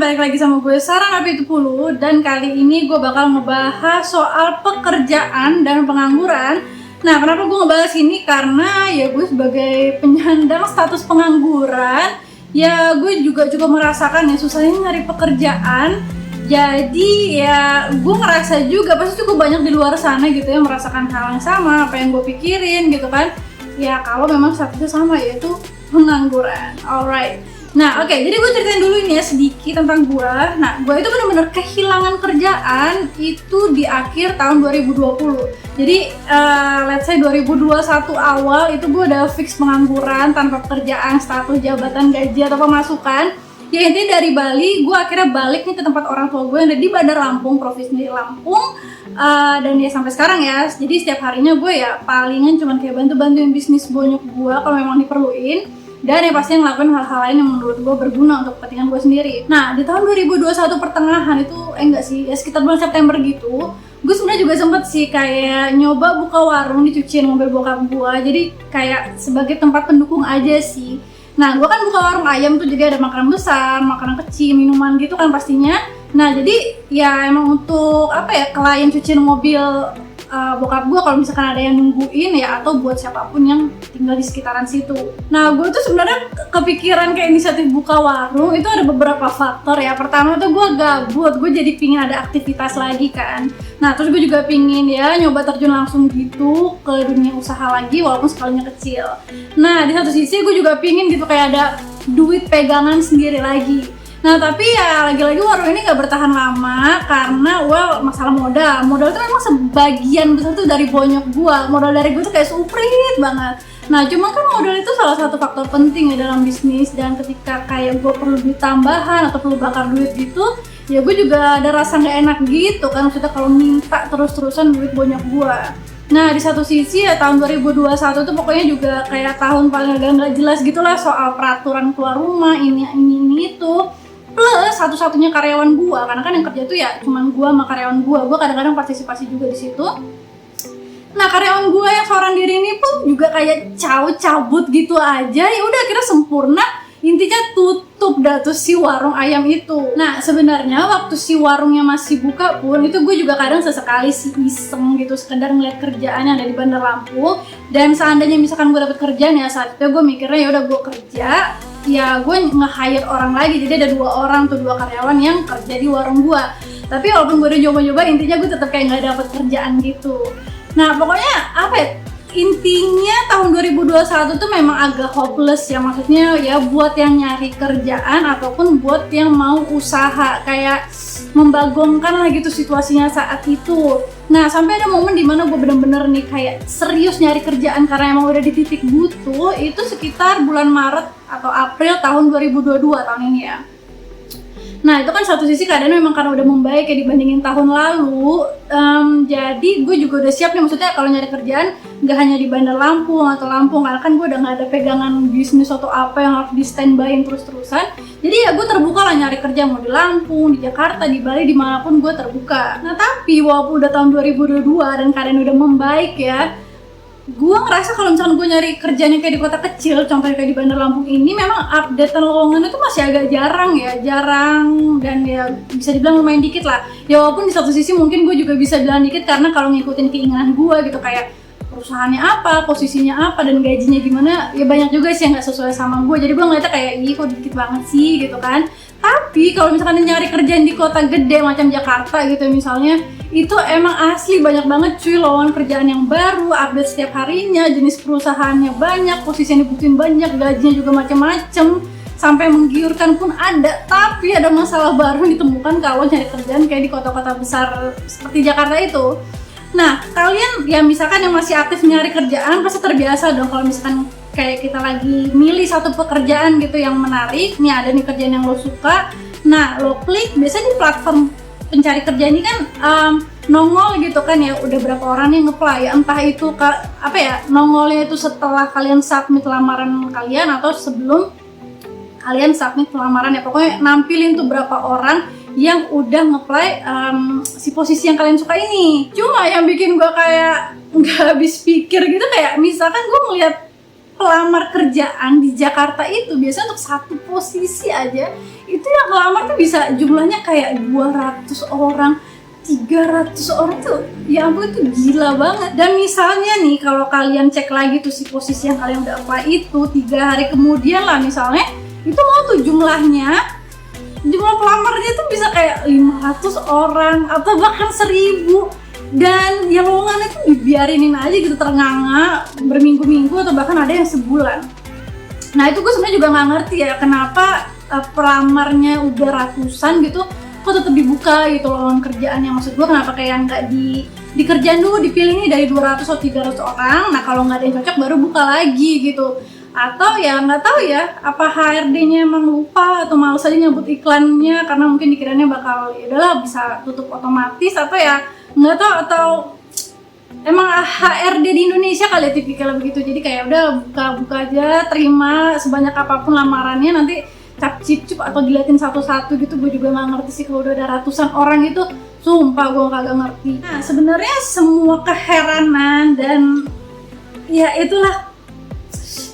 balik lagi sama gue Sarah Napitupulu. Dan kali ini gue bakal ngebahas soal pekerjaan dan pengangguran. Nah, kenapa gue ngebahas ini? Karena ya gue sebagai penyandang status pengangguran, ya gue juga cukup merasakan ya susahnya nyari pekerjaan. Jadi ya gue ngerasa juga pasti cukup banyak di luar sana gitu ya merasakan hal yang sama, apa yang gue pikirin gitu kan. Ya kalau memang statusnya sama, yaitu pengangguran. Alright. Nah, oke, jadi gue ceritain dulu ini ya sedikit tentang gue. Nah, gue itu benar-benar kehilangan kerjaan itu di akhir tahun 2020. Jadi, let's say 2021 awal itu gue udah fix pengangguran, tanpa pekerjaan, status jabatan, gaji atau pemasukan. Ya intinya dari Bali, gue akhirnya balik nih ke tempat orang tua gue yang ada di Bandar Lampung, Provinsi Lampung. Dan ya sampai sekarang ya, jadi setiap harinya gue ya palingan cuman kayak bantu-bantuin bisnis bonyok gue kalau memang diperluin. Dan ya pasti ngelakuin hal-hal lain yang menurut gue berguna untuk kepentingan gue sendiri. Nah, di tahun 2021 pertengahan itu, enggak sih, ya sekitar bulan September gitu, gue sebenarnya juga sempet sih kayak nyoba buka warung dicuciin mobil bokap gue. Jadi kayak sebagai tempat pendukung aja sih. Nah, gue kan buka warung ayam tuh, jadi ada makanan besar, makanan kecil, minuman gitu kan pastinya. Nah, jadi ya emang untuk apa ya, klien cuciin mobil bokap gue kalau misalkan ada yang nungguin ya, atau buat siapapun yang tinggal di sekitaran situ. Nah, gue tuh sebenarnya kepikiran kayak inisiatif buka warung itu ada beberapa faktor ya. Pertama tuh gue gabut, gue jadi pingin ada aktivitas lagi kan. Nah, terus gue juga pingin ya nyoba terjun langsung gitu ke dunia usaha lagi walaupun skalanya kecil. Nah, di satu sisi gue juga pingin gitu kayak ada duit pegangan sendiri lagi. Nah, tapi ya lagi-lagi warung ini gak bertahan lama karena masalah modal. Modal itu memang sebagian besar tuh dari bonyok gua. Modal dari gua tuh kayak suprit banget. Nah, cuma kan modal itu salah satu faktor penting ya dalam bisnis. Dan ketika kayak gua perlu duit tambahan atau perlu bakar duit gitu, ya gua juga ada rasa gak enak gitu kan. Maksudnya kalau minta terus-terusan duit bonyok gua. Nah, di satu sisi ya tahun 2021 tuh pokoknya juga kayak tahun paling gak jelas gitulah soal peraturan keluar rumah, ini itu. Plus satu-satunya karyawan gua, karena kan yang kerja tuh ya cuman gua sama karyawan gua kadang-kadang partisipasi juga di situ. Nah, karyawan gua yang seorang diri ini pun juga kayak cabut gitu aja. Ya udah akhirnya sempurna, intinya tutup dah tuh si warung ayam itu. Nah, sebenarnya waktu si warungnya masih buka pun itu gue juga kadang sesekali sih iseng gitu, sekedar ngeliat kerjaan yang ada di Bandar Lampung. Dan seandainya misalkan gue dapet kerjaan ya saat itu gue mikirnya ya udah gue kerja, ya gue nge-hire orang lagi. Jadi ada 2 orang tuh, 2 karyawan yang kerja di warung gue. Tapi walaupun gue udah nyoba-nyoba, intinya gue tetap kayak nggak dapet kerjaan gitu. Nah, pokoknya apa ya, intinya tahun 2021 tuh memang agak hopeless ya, maksudnya ya buat yang nyari kerjaan ataupun buat yang mau usaha, kayak membagongkan lah gitu situasinya saat itu. Nah, sampai ada momen dimana gue bener-bener nih kayak serius nyari kerjaan karena emang udah di titik butuh, itu sekitar bulan Maret atau April tahun 2022 tahun ini ya. Nah, itu kan satu sisi keadaan memang karena udah membaik ya dibandingin tahun lalu. Jadi gue juga udah siap nih, maksudnya kalau nyari kerjaan gak hanya di Bandar Lampung atau Lampung, karena kan gue udah gak ada pegangan bisnis atau apa yang harus di standby terus-terusan. Jadi ya gue terbuka lah nyari kerja, mau di Lampung, di Jakarta, di Bali, dimanapun gue terbuka. Nah, tapi walaupun udah tahun 2022 dan keadaan udah membaik ya, gue ngerasa kalau misalkan gue nyari kerjaan yang kayak di kota kecil, contohnya kayak di Bandar Lampung ini, memang update lowongan itu masih agak jarang dan ya bisa dibilang lumayan dikit lah. Ya walaupun di satu sisi mungkin gue juga bisa bilang dikit karena kalau ngikutin keinginan gue gitu, kayak perusahaannya apa, posisinya apa, dan gajinya gimana, ya banyak juga sih yang gak sesuai sama gue. Jadi gue ngeliatnya kayak, ih kok dikit banget sih gitu kan. Tapi kalau misalkan nyari kerjaan di kota gede macam Jakarta gitu misalnya, itu emang asli banyak banget cuy lowongan kerjaan yang baru, update setiap harinya, jenis perusahaannya banyak, posisi yang dibutuhin banyak, gajinya juga macam-macam, sampai menggiurkan pun ada. Tapi ada masalah baru yang ditemukan kalau nyari kerjaan kayak di kota-kota besar seperti Jakarta itu. Nah, kalian ya misalkan yang masih aktif nyari kerjaan pasti terbiasa dong kalau misalkan kayak kita lagi milih satu pekerjaan gitu yang menarik, nih ada nih kerjaan yang lo suka, nah lo klik. Biasanya di platform pencari kerja ini kan nongol gitu kan ya, udah berapa orang yang nge-apply, entah itu nongolnya itu setelah kalian submit lamaran kalian atau sebelum kalian submit lamaran ya, pokoknya nampilin tuh berapa orang yang udah nge-apply si posisi yang kalian suka ini. Cuma yang bikin gue kayak nggak habis pikir gitu, kayak misalkan gue ngeliat pelamar kerjaan di Jakarta itu biasanya untuk satu posisi aja itu yang ngelamar tuh bisa jumlahnya kayak 200 orang, 300 orang tuh, ya ampun itu gila banget. Dan misalnya nih kalau kalian cek lagi tuh si posisi yang kalian udah apply itu 3 hari kemudian lah misalnya, itu mau tuh jumlah pelamarnya tuh bisa kayak 500 orang atau bahkan 1000, dan yang lowongan itu dibiarinin aja gitu ternganga berminggu-minggu atau bahkan ada yang sebulan. Nah itu gue sebenarnya juga nggak ngerti ya kenapa pelamarnya udah ratusan gitu kok tetap dibuka gitu lowongan kerjaannya. Maksud gue kenapa kayak nggak dikerjain dulu, dipilih nih dari 200 atau 300 orang, nah kalau nggak ada yang cocok baru buka lagi gitu. Atau ya nggak tahu ya apa HRD-nya emang lupa atau malas aja nyebut iklannya karena mungkin dikiranya bakal ya udahlah bisa tutup otomatis, atau ya nggak tahu, atau emang HRD di Indonesia kali ya tipikal begitu, jadi kayak udah buka aja, terima sebanyak apapun lamarannya, nanti cap cip atau diliatin satu-satu gitu. Gue juga nggak ngerti sih kalau udah ada ratusan orang itu, sumpah gue kagak ngerti. Nah sebenarnya semua keheranan dan ya itulah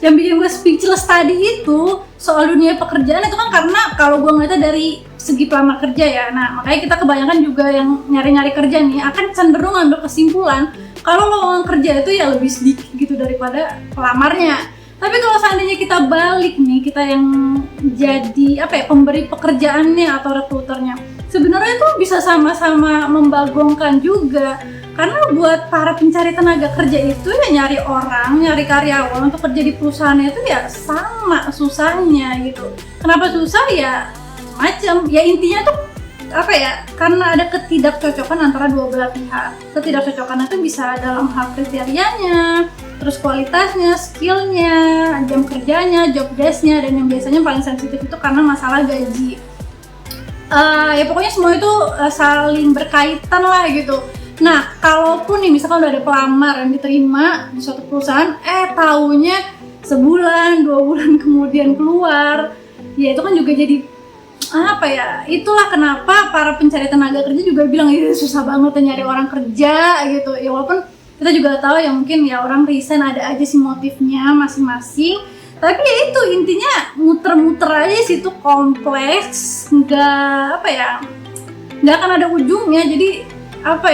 yang bikin gue speechless tadi itu soal dunia pekerjaan itu kan karena kalau gue ngeliatnya dari segi pelamar kerja ya. Nah makanya kita kebanyakan juga yang nyari-nyari kerja nih akan cenderung ngambil kesimpulan kalau lowongan kerja itu ya lebih sedikit gitu daripada pelamarnya. Tapi kalau seandainya kita balik nih, kita yang jadi pemberi pekerjaannya atau rekruternya, sebenarnya itu bisa sama-sama membagongkan juga. Karena buat para pencari tenaga kerja itu ya nyari orang, nyari karyawan untuk kerja di perusahaannya itu ya sama susahnya gitu. Kenapa susah ya macam ya intinya tuh karena ada ketidakcocokan antara dua belah pihak. Ketidakcocokan itu bisa dalam hal kriterianya, terus kualitasnya, skillnya, jam kerjanya, job desk-nya, dan yang biasanya paling sensitif itu karena masalah gaji. Ya pokoknya semua itu saling berkaitan lah gitu. Nah, kalaupun nih misalkan udah ada pelamar yang diterima di suatu perusahaan, taunya sebulan, 2 bulan kemudian keluar, ya itu kan juga jadi itulah kenapa para pencari tenaga kerja juga bilang susah banget nyari orang kerja gitu. Ya walaupun kita juga tahu ya mungkin ya orang resign ada aja sih motifnya masing-masing, tapi ya itu intinya muter-muter aja sih, itu kompleks, nggak akan ada ujungnya. Jadi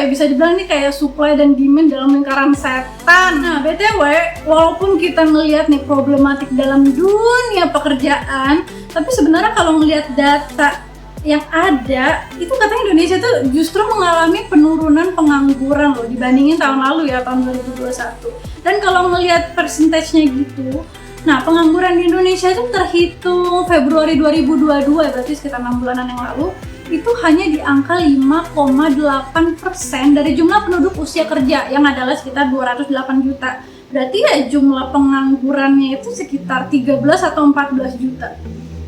bisa dibilang ini kayak supply dan demand dalam lingkaran setan. Nah BTW, walaupun kita ngelihat nih problematik dalam dunia pekerjaan, tapi sebenarnya kalau ngelihat data yang ada, itu katanya Indonesia tuh justru mengalami penurunan pengangguran loh dibandingin tahun lalu ya, tahun 2021. Dan kalau ngelihat persentasenya gitu, nah pengangguran di Indonesia itu terhitung Februari 2022, berarti sekitar 6 bulanan yang lalu, itu hanya di angka 5,8% dari jumlah penduduk usia kerja yang adalah sekitar 208 juta. Berarti ya jumlah penganggurannya itu sekitar 13 atau 14 juta.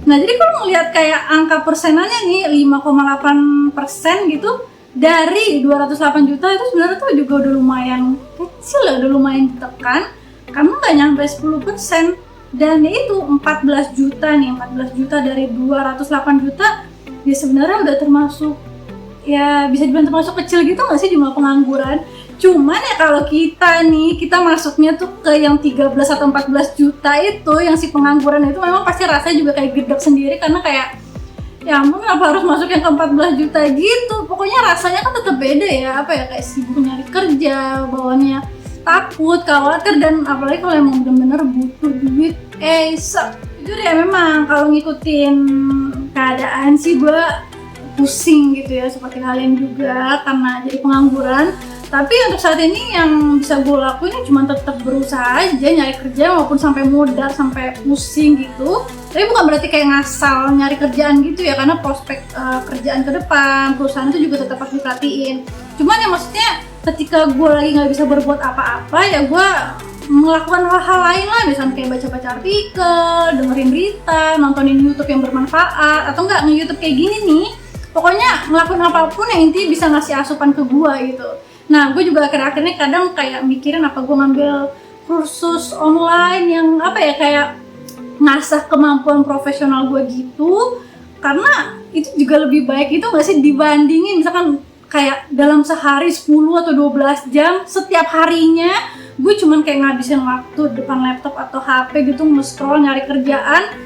Nah jadi kalau ngelihat kayak angka persenannya nih 5,8% gitu dari 208 juta, itu sebenarnya tuh juga udah lumayan kecil ya, udah lumayan ditekan karena nggak nyampe 10%. Dan ya itu 14 juta nih, 14 juta dari 208 juta ya sebenarnya udah termasuk, ya bisa dibilang termasuk kecil gitu nggak sih jumlah pengangguran. Cuman ya kalau kita masuknya tuh ke yang 13 atau 14 juta itu, yang si pengangguran itu memang pasti rasanya juga kayak gedek sendiri, karena kayak ya ampun kenapa harus masuk yang ke 14 juta gitu. Pokoknya rasanya kan tetap beda ya, kayak sibuk nyari kerja, bawaannya takut, khawatir, dan apalagi kalau emang bener-bener butuh duit. Jujur ya memang kalau ngikutin keadaan sih gue pusing gitu ya, seperti kalian juga karena jadi pengangguran. Tapi untuk saat ini yang bisa gue lakuin ya cuma tetap berusaha aja nyari kerja, walaupun sampai modal, sampai pusing gitu. Tapi bukan berarti kayak ngasal nyari kerjaan gitu ya, karena prospek kerjaan ke depan perusahaan itu juga tetap harus diperhatiin. Cuman ya maksudnya ketika gue lagi nggak bisa berbuat apa-apa, ya gue melakukan hal-hal lain lah, misalnya kayak baca-baca artikel, dengerin berita, nontonin YouTube yang bermanfaat, atau enggak nge-YouTube kayak gini nih. Pokoknya ngelakuin apapun yang intinya bisa ngasih asupan ke gue gitu. Nah, gue juga akhir-akhir ini kadang kayak mikirin apa gue ngambil kursus online yang kayak ngasah kemampuan profesional gue gitu, karena itu juga lebih baik itu nggak sih dibandingin misalkan kayak dalam sehari 10 atau 12 jam setiap harinya gue cuman kayak ngabisin waktu depan laptop atau HP gitu nge-scroll nyari kerjaan.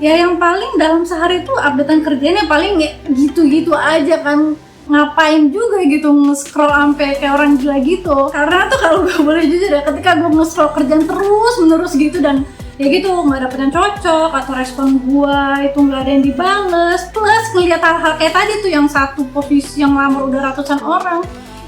ya yang paling dalam sehari tuh updatean kerjanya paling gitu-gitu aja kan, ngapain juga gitu nge-scroll sampai kayak orang gila gitu. Karena tuh kalau gue boleh jujur ya, ketika gue nge-scroll kerjaan terus menerus gitu dan ya gitu nggak dapet yang cocok atau respon gue itu nggak ada yang dibales, plus ngeliat hal-hal kayak tadi tuh yang satu posisi yang lamar udah ratusan orang,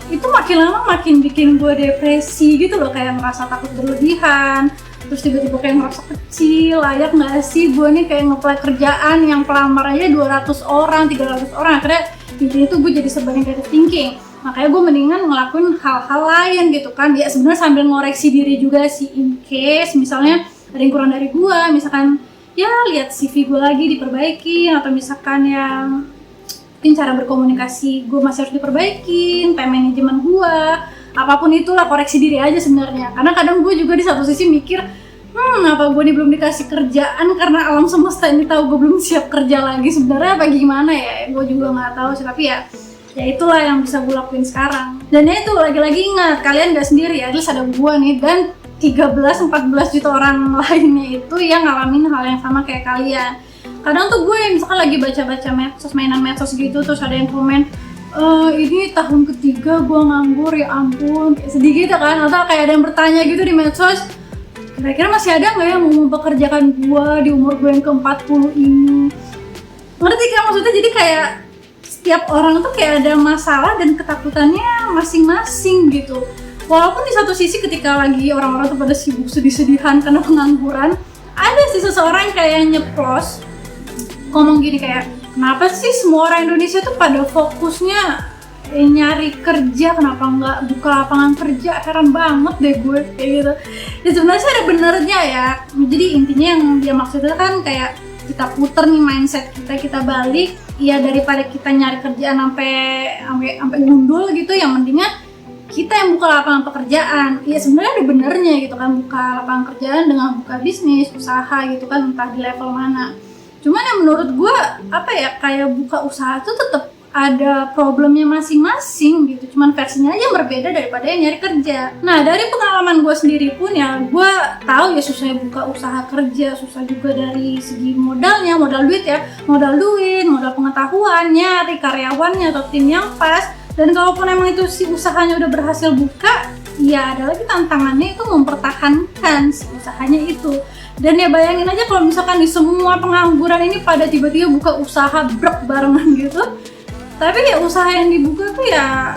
itu makin lama makin bikin gue depresi gitu loh, kayak merasa takut berlebihan, terus tiba-tiba kayak merasa kecil, layak nggak sih gue nih kayak nge-apply kerjaan yang pelamar aja 200 orang, 300 orang, akhirnya intinya tuh gue jadi serba negative thinking. Makanya gue mendingan ngelakuin hal-hal lain gitu kan, ya sebenarnya sambil ngoreksi diri juga sih, in case misalnya ada yang kurang dari gue, misalkan ya lihat CV gue lagi diperbaiki, atau misalkan yang mungkin cara berkomunikasi gue masih harus diperbaikin, time management gue, apapun itulah, koreksi diri aja sebenarnya. Karena kadang gue juga di satu sisi mikir, apa gue nih belum dikasih kerjaan karena alam semesta ini tahu gue belum siap kerja lagi sebenarnya, apa gimana ya, gue juga nggak tahu sih. Tapi ya itulah yang bisa gue lakuin sekarang. Dan ya itu lagi-lagi ingat, kalian nggak sendiri ya, at least ada gue nih dan 13-14 juta orang lainnya itu yang ngalamin hal yang sama kayak kalian. Kadang tuh gue misalkan lagi baca-baca medsos, mainan medsos gitu, terus ada yang komen, ini tahun ketiga gue nganggur, ya ampun, kayak sedih gitu kan. Atau kayak ada yang bertanya gitu di medsos, kira-kira masih ada nggak yang mau mempekerjakan gue di umur gue yang ke-40 ini? Ngerti kan maksudnya? Jadi kayak setiap orang tuh kayak ada masalah dan ketakutannya masing-masing gitu. Walaupun di satu sisi ketika lagi orang-orang tuh pada sibuk sedih-sedihan karena pengangguran, ada sih seseorang kayak nyeplos ngomong gini kayak, kenapa sih semua orang Indonesia tuh pada fokusnya nyari kerja, kenapa nggak buka lapangan kerja, heran banget deh gue kayak gitu. Ya sebenarnya sih ada benernya ya, jadi intinya yang dia maksudnya kan kayak kita puter nih mindset kita balik, ya daripada kita nyari kerjaan sampai gundul gitu, yang mendingan kita yang buka lapangan pekerjaan. Ya sebenarnya ada benernya gitu kan, buka lapangan kerjaan dengan buka bisnis, usaha gitu kan, entah di level mana. Cuman yang menurut gue kayak buka usaha tuh tetap ada problemnya masing-masing gitu, cuman versinya aja yang berbeda daripada yang nyari kerja. Nah dari pengalaman gue sendiri pun ya, gue tahu ya susahnya buka usaha kerja, susah juga dari segi modalnya, modal duit, modal pengetahuan, nyari karyawannya atau tim yang pas. Dan kalaupun emang itu si usahanya udah berhasil buka, ya ada lagi tantangannya itu mempertahankan si usahanya itu. Dan ya bayangin aja kalau misalkan di semua pengangguran ini pada tiba-tiba buka usaha brek barengan gitu, tapi ya usaha yang dibuka tuh ya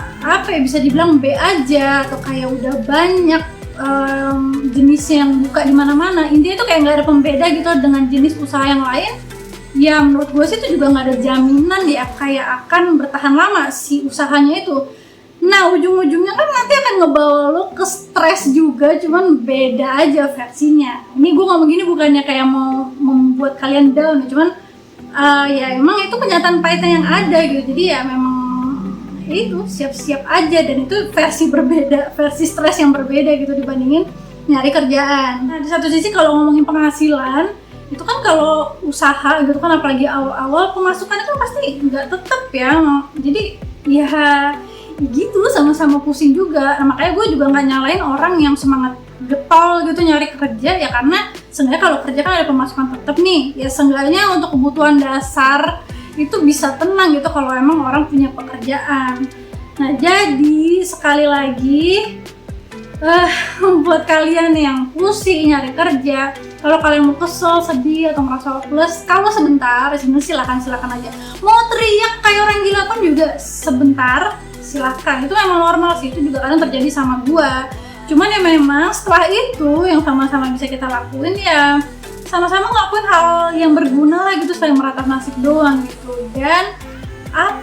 bisa dibilang B aja, atau kayak udah banyak jenisnya yang buka di mana-mana. Intinya itu kayak nggak ada pembeda gitu dengan jenis usaha yang lain. Ya menurut gue sih itu juga nggak ada jaminan ya kayak akan bertahan lama si usahanya itu. Nah ujung-ujungnya kan nanti akan ngebawa lo ke stres juga, cuman beda aja versinya. Ini gue ngomong gini bukannya kayak mau membuat kalian down, cuman ya emang itu kenyataan pahitnya yang ada gitu. Jadi ya memang itu siap-siap aja, dan itu versi berbeda, versi stres yang berbeda gitu dibandingin nyari kerjaan. Nah di satu sisi kalau ngomongin penghasilan, itu kan kalau usaha gitu kan, apalagi awal-awal pemasukannya kan pasti nggak tetap ya. Jadi ya gitu, sama-sama pusing juga. Nah makanya gue juga nggak nyalain orang yang semangat getol gitu nyari kerja ya, karena seenggaknya kalau kerja kan ada pemasukan tetap nih, ya seenggaknya untuk kebutuhan dasar itu bisa tenang gitu kalau emang orang punya pekerjaan. Nah jadi sekali lagi buat kalian yang pusing nyari kerja, kalau kalian mau kesel, sedih, atau merasa hopeless, kalau sebentar, sebenarnya silakan aja. Mau teriak kayak orang gila pun juga sebentar, silakan. Itu memang normal sih, itu juga kadang terjadi sama gua. Cuman ya memang setelah itu yang sama-sama bisa kita lakuin ya sama-sama ngelakuin hal yang berguna lah gitu, selain meratap nasib doang gitu. Dan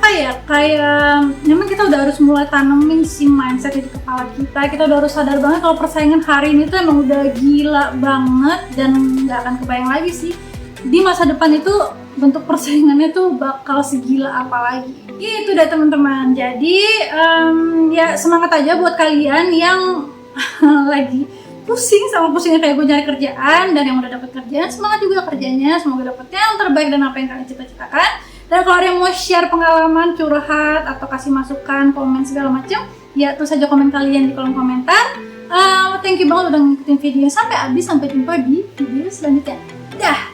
kayak memang kita udah harus mulai tanemin si mindset di kepala kita udah harus sadar banget kalau persaingan hari ini tuh emang udah gila banget, dan nggak akan kebayang lagi sih di masa depan itu bentuk persaingannya tuh bakal segila apa lagi. Itu dah teman-teman. Jadi ya semangat aja buat kalian yang lagi pusingnya kayak gue nyari kerjaan, dan yang udah dapet kerjaan semangat juga kerjanya, semoga dapet yang terbaik dan apa yang kalian cita-citakan. Dan kalau ada yang mau share pengalaman, curhat, atau kasih masukan, komen segala macam, ya tulis aja komen kalian di kolom komentar. Thank you banget udah ngikutin videonya sampai habis. Sampai jumpa di video selanjutnya. Dah.